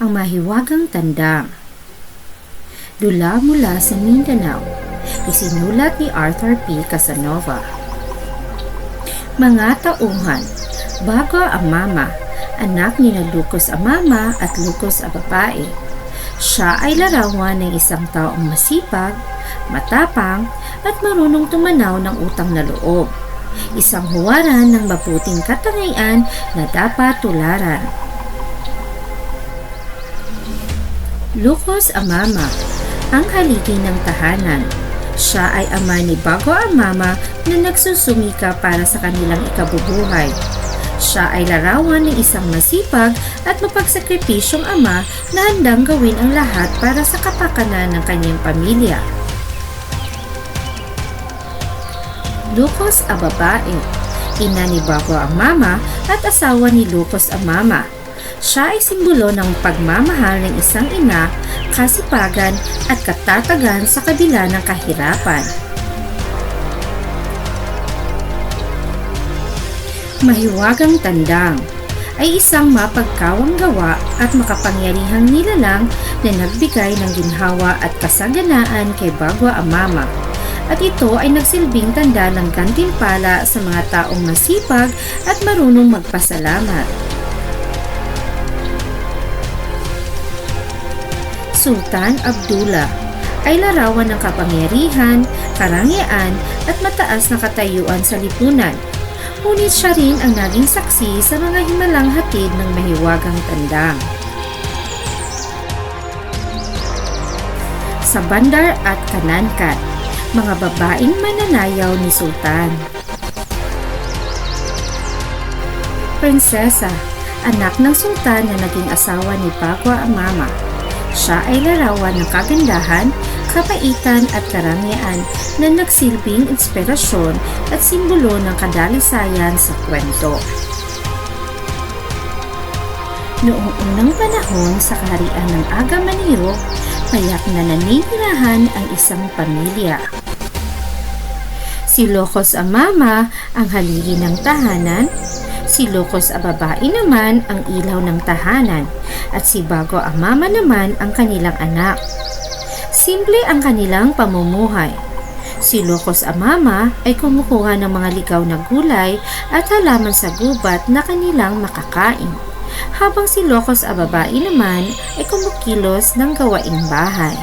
Ang mahiwagang tandang. Dula mula sa Mindanao. Isinulat ni Arthur P. Casanova. Mga tauhan, bago ang mama, anak ni Lucas ang mama at Lucas ang babae. Siya ay larawan ng isang taong masipag, matapang at marunong tumanaw ng utang na loob. Isang huwaran ng mabuting katangian na dapat tularan. Lucas ang mama, ang haligi ng tahanan. Siya ay ama ni Bago ang mama na nagsusumika para sa kanilang ikabubuhay. Siya ay larawan ng isang masipag at mapagsakripisyong ama na handang gawin ang lahat para sa kapakanan ng kanyang pamilya. Lucas ang babae, ina ni Bago ang mama at asawa ni Lucas ang mama. Siya ay simbolo ng pagmamahal ng isang ina, kasipagan at katatagan sa kabila ng kahirapan. Mahiwagang tandang ay isang mapagkawang gawa at makapangyarihang nilalang na nagbigay ng ginhawa at kasaganaan kay Bago ang mama. At ito ay nagsilbing tanda ng gantimpala sa mga taong masipag at marunong magpasalamat. Sultan Abdullah ay larawan ng kapangyarihan, karangyaan at mataas na katayuan sa lipunan. Ngunit siya rin ang naging saksi sa mga himalang hatid ng mahiwagang tandang. Sa Bandar at Kanankat, mga babaeng mananayaw ni Sultan. Prinsesa, anak ng Sultan na naging asawa ni Bago ang mama. Siya ay larawan ng kagandahan, kabaitan at karangyaan na nagsilbing inspirasyon at simbolo ng kadalisayan sa kwento. Noong unang panahon sa kaharian ng Agamaniro, payak na naninirahan ang isang pamilya. Si Lucas ang mama ang haligi ng tahanan, si Lucas ang babae naman ang ilaw ng tahanan, at si Bago ang mama naman ang kanilang anak. Simple ang kanilang pamumuhay. Si Lucas ang mama ay kumukuha ng mga ligaw na gulay at halaman sa gubat na kanilang makakain, habang si Lucas ang babae naman ay kumukilos ng gawaing bahay.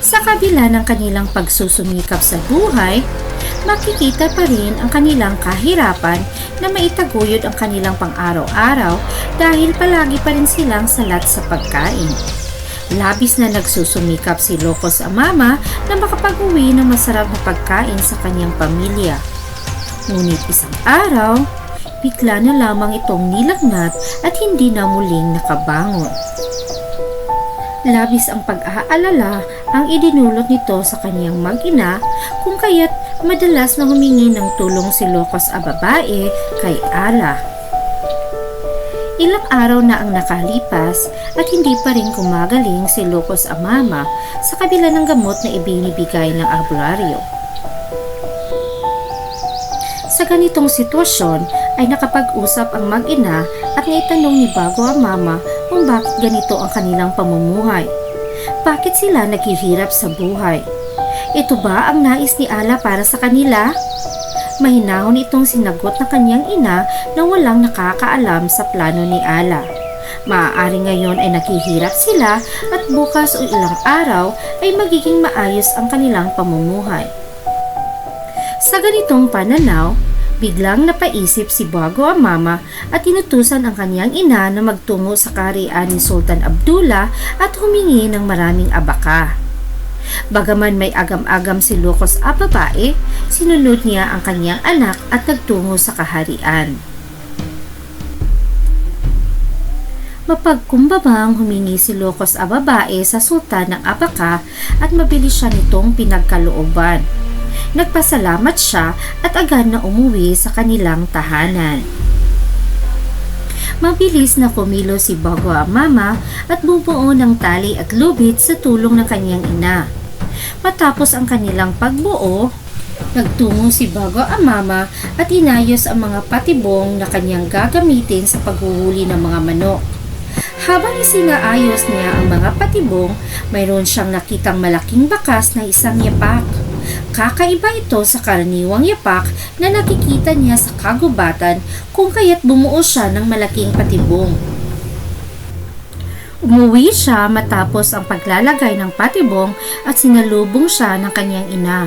Sa kabila ng kanilang pagsusumikap sa buhay, makikita pa rin ang kanilang kahirapan na maitaguyod ang kanilang pang-araw-araw dahil palagi pa rin silang salat sa pagkain. Labis na nagsusumikap si Lucas ang mama na makapag-uwi ng masarap na pagkain sa kanyang pamilya. Ngunit isang araw, bigla na lamang itong nilagnat at hindi na muling nakabangon. Labis ang pag-aalala ang idinulot nito sa kanyang mag-ina kung kaya't madalas na humingi ng tulong si Lucas ang babae kay Ala. Ilang araw na ang nakalipas at hindi pa rin kumagaling si Lucas ang mama sa kabila ng gamot na ibinibigay ng albularyo. Sa ganitong sitwasyon ay nakapag-usap ang mag-ina at naitanong ni Bago ang mama kung bakit ganito ang kanilang pamumuhay. Bakit sila naghihirap sa buhay? Ito ba ang nais ni Ala para sa kanila? Mahinahon itong sinagot ng kanyang ina na walang nakakaalam sa plano ni Ala. Maaari ngayon ay naghihirap sila at bukas o ilang araw ay magiging maayos ang kanilang pamumuhay. Sa ganitong pananaw, biglang napaisip si Bago ang mama at inutusan ang kanyang ina na magtungo sa kaharian ni Sultan Abdullah at humingi ng maraming abaka. Bagaman may agam-agam si Lucas ang babae, sinunod niya ang kanyang anak at nagtungo sa kaharian. Mapagkumbabang humingi si Lucas ang babae sa sultan ng abaka at mabilis siya nitong pinagkalooban. Nagpasalamat siya at agad na umuwi sa kanilang tahanan. Mabilis na kumilo si Bago ang mama at bumuo ng tali at lubid sa tulong ng kanyang ina. Matapos ang kanilang pagbuo, Nagtungo si Bago ang mama at inayos ang mga patibong na kanyang gagamitin sa paghuhuli ng mga manok. Habang isinaayos niya ang mga patibong, mayroon siyang nakitang malaking bakas na isang yapak. Kakaiba ito sa karaniwang yapak na nakikita niya sa kagubatan kung kaya't bumuo siya ng malaking patibong. Umuwi siya matapos ang paglalagay ng patibong at sinalubong siya ng kanyang ina.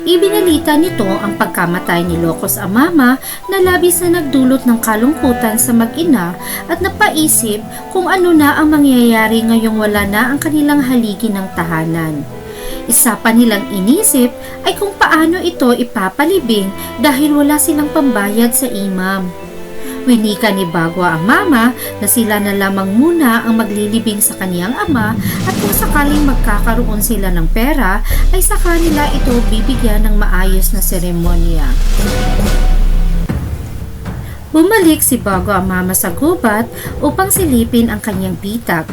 Ibinalita nito ang pagkamatay ni Locos ang mama na labis na nagdulot ng kalungkutan sa mag-ina at napaisip kung ano na ang mangyayari ngayong wala na ang kanilang haligi ng tahanan. Isa pa nilang inisip ay kung paano ito ipapalibing dahil wala silang pambayad sa imam. Winika ni Bago ang mama na sila na lamang muna ang maglilibing sa kaniyang ama at kung sakaling magkakaroon sila ng pera ay sa kanila ito bibigyan ng maayos na seremonya. Bumalik si Bago ang mama sa gubat upang silipin ang kanyang bitag.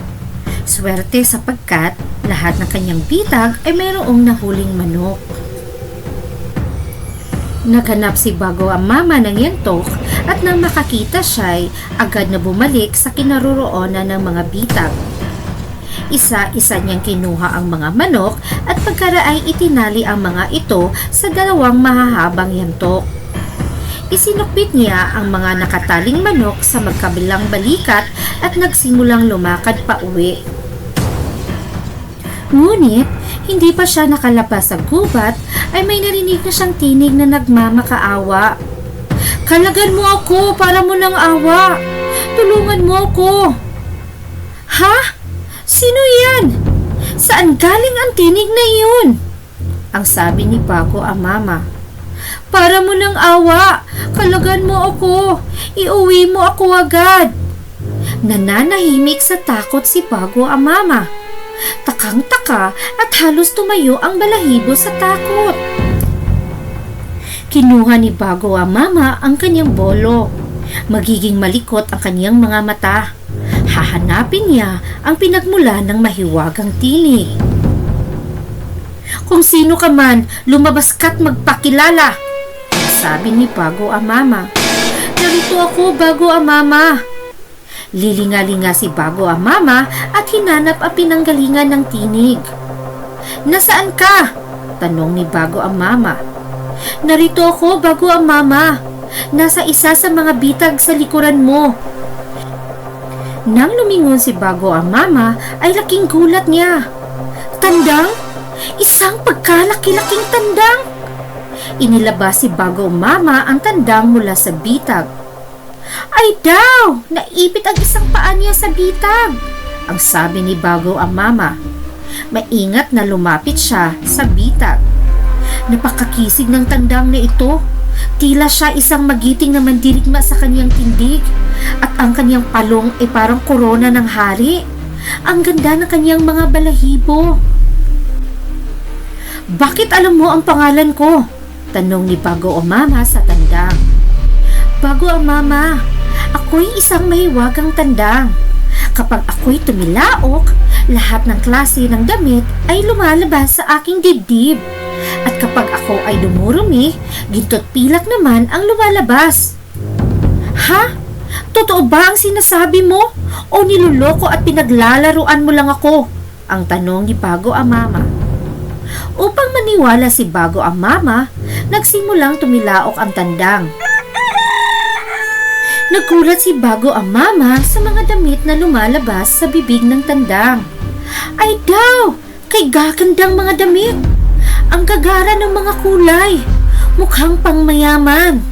Swerte sapagkat lahat ng kanyang bitag ay mayroong nahuling manok. Naghanap si Bago ang mama ng yentok at nang makakita siya'y agad na bumalik sa kinaroroonan ng mga bitag. Isa-isa niyang kinuha ang mga manok at pagkaraay itinali ang mga ito sa dalawang mahahabang yentok. Isinukbit niya ang mga nakataling manok sa magkabilang balikat at nagsimulang lumakad pa uwi. Ngunit, hindi pa siya nakalabas sa gubat ay may narinig na siyang tinig na nagmamakaawa. Kalagan mo ako para mo ng awa. Tulungan mo ako. Ha? Sino yan? Saan galing ang tinig na iyon? Ang sabi ni Bago ang mama. Para mo ng awa. Kalagan mo ako. Iuwi mo ako agad. Nananahimik sa takot si Bago ang mama. Takang-taka at halos tumayo ang balahibo sa takot. Kinuha ni Bago ang mama ang kanyang bolo. Magiging malikot ang kanyang mga mata. Hahanapin niya ang pinagmula ng mahiwagang tinig. Kung sino ka man, lumabas ka't magpakilala, sabi ni Bago ang mama. Narito ako, Bago ang mama. Lilinga-linga si Bago ang mama at hinanap ang pinanggalingan ng tinig. Nasaan ka? Tanong ni Bago ang mama. Narito ako, Bago ang mama. Nasa isa sa mga bitag sa likuran mo. Nang lumingon si Bago ang mama ay laking gulat niya. Tandang? Isang pagkalaki-laking tandang? Inilabas si Bago ang mama ang tandang mula sa bitag. Ay daw! Naipit ang isang paa niya sa bitag, ang sabi ni Bago ang mama. Maingat na lumapit siya sa bitag. Napakakisig ng tandang na ito. Tila siya isang magiting na mandirigma sa kanyang tindig at ang kanyang palong ay parang korona ng hari. Ang ganda ng kanyang mga balahibo. Bakit alam mo ang pangalan ko? Tanong ni Bago ang mama sa tandang. Bago ang mama, ako'y isang mahiwagang tandang. Kapag ako'y tumilaok, lahat ng klase ng damit ay lumalabas sa aking dibdib. At kapag ako ay dumurumi, ginto't pilak naman ang lumalabas. Ha? Totoo ba ang sinasabi mo? O niloloko at pinaglalaruan mo lang ako? Ang tanong ni Bago ang mama. Upang maniwala si Bago ang mama, nagsimulang tumilaok ang tandang. Nagulat si Bago ang mama sa mga damit na lumalabas sa bibig ng tandang. Ay daw! Kay gagandang mga damit! Ang gagara ng mga kulay! Mukhang pangmayaman!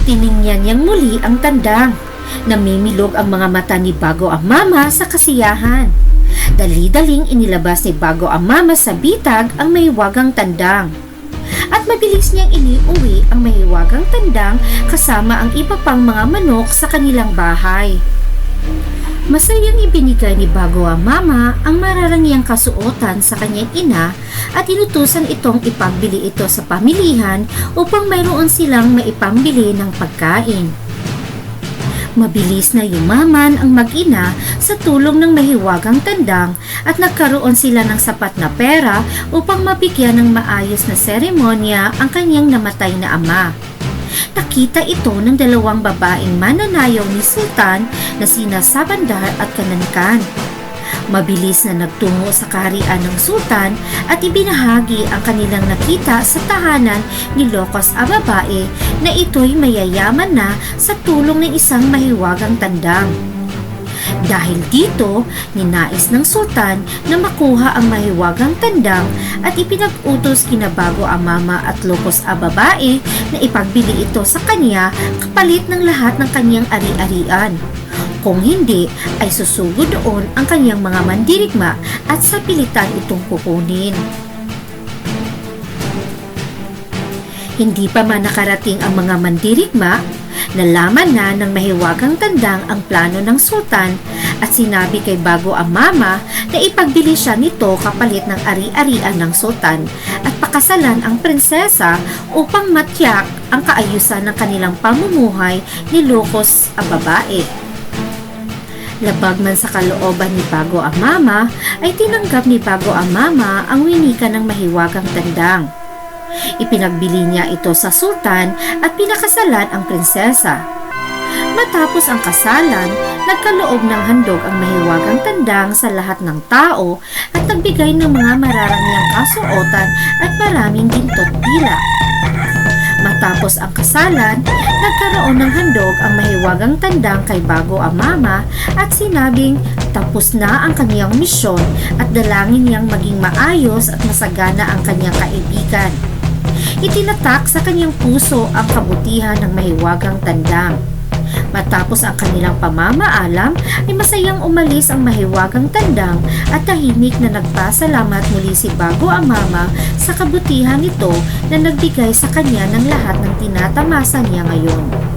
Tiningnan niyang muli ang tandang. Namimilog ang mga mata ni Bago ang mama sa kasiyahan. Dali-daling inilabas ni Bago ang mama sa bitag ang mahiwagang tandang. At mabilis niyang iniuwi ang mahiwagang tandang kasama ang iba pang mga manok sa kanilang bahay. Masayang ibinigay ni Bago ang mama ang mararangyang kasuotan sa kanyang ina at inutusan itong ipagbili ito sa pamilihan upang mayroon silang maipambili ng pagkain. Mabilis na yumaman ang mag-ina sa tulong ng mahiwagang tandang at nagkaroon sila ng sapat na pera upang mabigyan ng maayos na seremonya ang kanyang namatay na ama. Nakita ito ng dalawang babaeng mananayaw ni Sultan na sina Sabandar at Kanankan. Mabilis na nagtungo sa kaharian ng Sultan at ibinahagi ang kanilang nakita sa tahanan ni Lokos ang babae na ito'y mayayaman na sa tulong ng isang mahiwagang tandang. Dahil dito, ninais ng Sultan na makuha ang mahiwagang tandang at ipinag-utos kina Bago ang Mama at Lokos ang babae na ipagbili ito sa kanya kapalit ng lahat ng kanyang ari-arian. Kung hindi, ay susugod doon ang kanyang mga mandirigma at sa pilitan itong kukunin. Hindi pa man nakarating ang mga mandirigma, nalaman na ng mahiwagang tandang ang plano ng Sultan at sinabi kay Bago ang Mama na ipagbili siya nito kapalit ng ari-arian ng Sultan at pakasalan ang prinsesa upang matiyak ang kaayusan ng kanilang pamumuhay ni Lokos ang babae. Labag man sa kalooban ni Bago ang Mama, ay tinanggap ni Bago ang Mama ang winika ng mahiwagang tandang. Ipinagbili niya ito sa Sultan at pinakasalan ang prinsesa. Matapos ang kasalan, nagkaloob ng handog ang mahiwagang tandang sa lahat ng tao at nagbigay ng mga mararangyang kasuotan at maraming gintot pila. Matapos ang kasalan, nagkaroon ng handog ang mahiwagang tandang kay Bago ang Mama at sinabing tapos na ang kanyang misyon at dalangin niyang maging maayos at masagana ang kanyang kaibigan. Itinatak sa kanyang puso ang kabutihan ng mahiwagang tandang. Matapos ang kanilang pamamaalam ay masayang umalis ang mahiwagang tandang at tahimik na nagpasalamat muli si Bago ang Mama sa kabutihan nito na nagbigay sa kanya ng lahat ng tinatamasa niya ngayon.